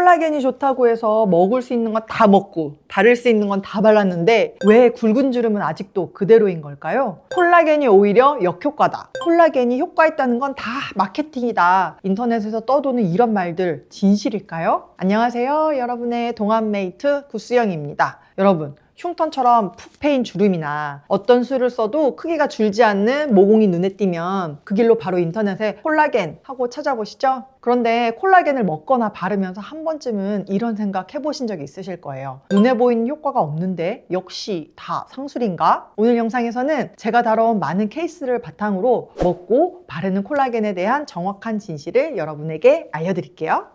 콜라겐이 좋다고 해서 먹을 수 있는 건 다 먹고 바를 수 있는 건 다 발랐는데 왜 굵은 주름은 아직도 그대로인 걸까요? 콜라겐이 오히려 역효과다. 콜라겐이 효과 있다는 건 다 마케팅이다. 인터넷에서 떠도는 이런 말들 진실일까요? 안녕하세요. 여러분의 동안메이트 구수영입니다. 여러분, 흉터처럼 푹 패인 주름이나 어떤 수를 써도 크기가 줄지 않는 모공이 눈에 띄면 그 길로 바로 인터넷에 콜라겐 하고 찾아보시죠? 그런데 콜라겐을 먹거나 바르면서 한 번쯤은 이런 생각 해보신 적이 있으실 거예요. 눈에 보이는 효과가 없는데 역시 다 상술인가? 오늘 영상에서는 제가 다뤄온 많은 케이스를 바탕으로 먹고 바르는 콜라겐에 대한 정확한 진실을 여러분에게 알려드릴게요.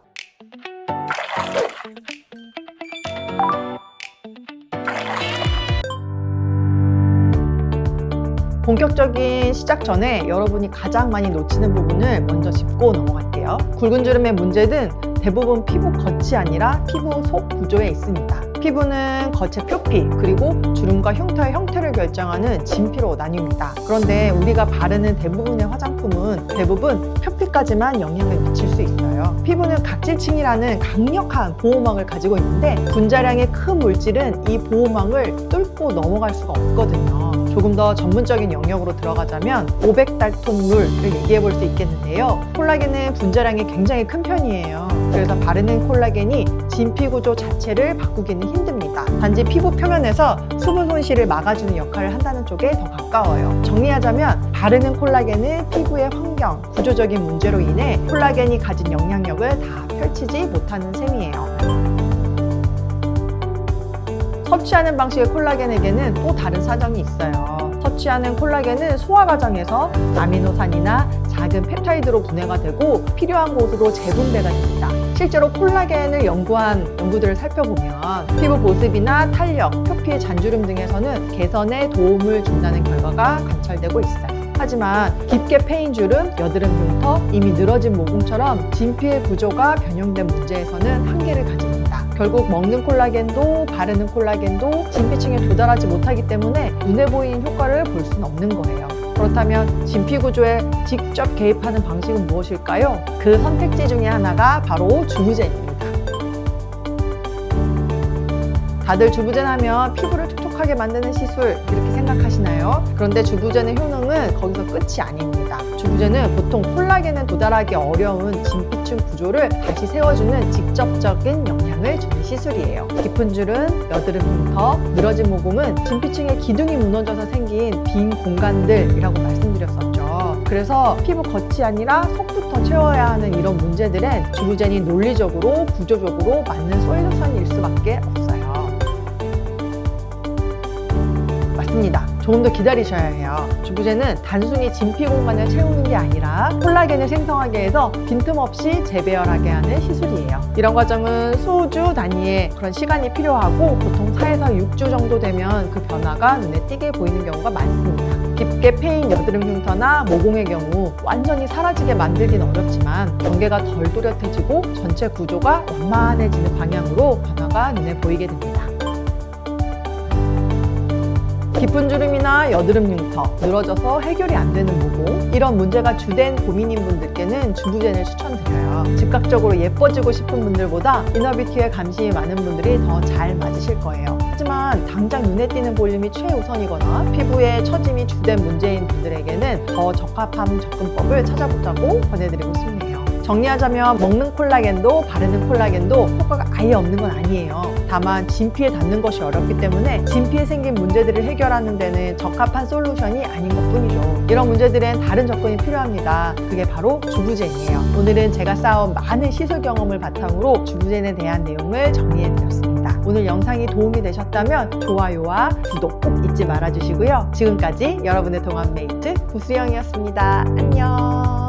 본격적인 시작 전에 여러분이 가장 많이 놓치는 부분을 먼저 짚고 넘어갈게요. 굵은 주름의 문제는 대부분 피부 겉이 아니라 피부 속 구조에 있습니다. 피부는 겉의 표피 그리고 주름과 흉터의 형태를 결정하는 진피로 나뉩니다. 그런데 우리가 바르는 대부분의 화장품은 대부분 표피까지만 영향을 미칠 수 있어요. 피부는 각질층이라는 강력한 보호막을 가지고 있는데 분자량의 큰 물질은 이 보호막을 뚫고 넘어갈 수가 없거든요. 조금 더 전문적인 영역으로 들어가자면 500달톤룰을 얘기해 볼 수 있겠는데요. 콜라겐은 분자량이 굉장히 큰 편이에요. 그래서 바르는 콜라겐이 진피 구조 자체를 바꾸기는 힘듭니다. 단지 피부 표면에서 수분 손실을 막아주는 역할을 한다는 쪽에 더 가까워요. 정리하자면 바르는 콜라겐은 피부의 환경, 구조적인 문제로 인해 콜라겐이 가진 영향력을 다 펼치지 못하는 셈이에요. 섭취하는 방식의 콜라겐에게는 또 다른 사정이 있어요. 섭취하는 콜라겐은 소화 과정에서 아미노산이나 작은 펩타이드로 분해가 되고 필요한 곳으로 재분배가 됩니다. 실제로 콜라겐을 연구한 연구들을 살펴보면 피부 보습이나 탄력, 표피의 잔주름 등에서는 개선에 도움을 준다는 결과가 관찰되고 있어요. 하지만 깊게 패인 주름, 여드름 흉터, 이미 늘어진 모공처럼 진피의 구조가 변형된 문제에서는 한계를 가집니다. 결국 먹는 콜라겐도 바르는 콜라겐도 진피층에 도달하지 못하기 때문에 눈에 보이는 효과를 볼 수는 없는 거예요. 그렇다면 진피 구조에 직접 개입하는 방식은 무엇일까요? 그 선택지 중에 하나가 바로 주부젠입니다. 다들 주부젠 하면 피부를 촉촉하게 만드는 시술 이렇게 생각하시나요? 그런데 주부젠의 효능은 거기서 끝이 아닙니다. 주부젠은 보통 콜라겐에 도달하기 어려운 진피층 구조를 다시 세워주는 직접적인 영향을 주는 시술이에요. 깊은 주름, 여드름 흉터, 늘어진 모공은 진피층의 기둥이 무너져서 생긴 빈 공간들이라고 말씀드렸었죠. 그래서 피부 겉이 아니라 속부터 채워야 하는 이런 문제들은 주부젠이 논리적으로, 구조적으로 맞는 솔루션일 수밖에 없어요. 맞습니다. 조금 더 기다리셔야 해요. 주부젠은 단순히 진피 공간을 채우는 게 아니라 콜라겐을 생성하게 해서 빈틈없이 재배열하게 하는 시술이에요. 이런 과정은 수주 단위의 그런 시간이 필요하고 보통 4에서 6주 정도 되면 그 변화가 눈에 띄게 보이는 경우가 많습니다. 깊게 패인 여드름 흉터나 모공의 경우 완전히 사라지게 만들긴 어렵지만 경계가 덜 또렷해지고 전체 구조가 완만해지는 방향으로 변화가 눈에 보이게 됩니다. 깊은 주름이나 여드름 흉터, 늘어져서 해결이 안 되는 모공 이런 문제가 주된 고민인 분들께는 주부젠을 추천드려요. 즉각적으로 예뻐지고 싶은 분들보다 이너뷰티에 관심이 많은 분들이 더 잘 맞으실 거예요. 하지만 당장 눈에 띄는 볼륨이 최우선이거나 피부에 처짐이 주된 문제인 분들에게는 더 적합한 접근법을 찾아보자고 권해드리고 싶네요. 정리하자면 먹는 콜라겐도 바르는 콜라겐도 효과가 아예 없는 건 아니에요. 다만 진피에 닿는 것이 어렵기 때문에 진피에 생긴 문제들을 해결하는 데는 적합한 솔루션이 아닌 것뿐이죠. 이런 문제들엔 다른 접근이 필요합니다. 그게 바로 주부젠이에요. 오늘은 제가 쌓아온 많은 시술 경험을 바탕으로 주부젠에 대한 내용을 정리해드렸습니다. 오늘 영상이 도움이 되셨다면 좋아요와 구독 꼭 잊지 말아주시고요. 지금까지 여러분의 동안메이트 구수영이었습니다. 안녕.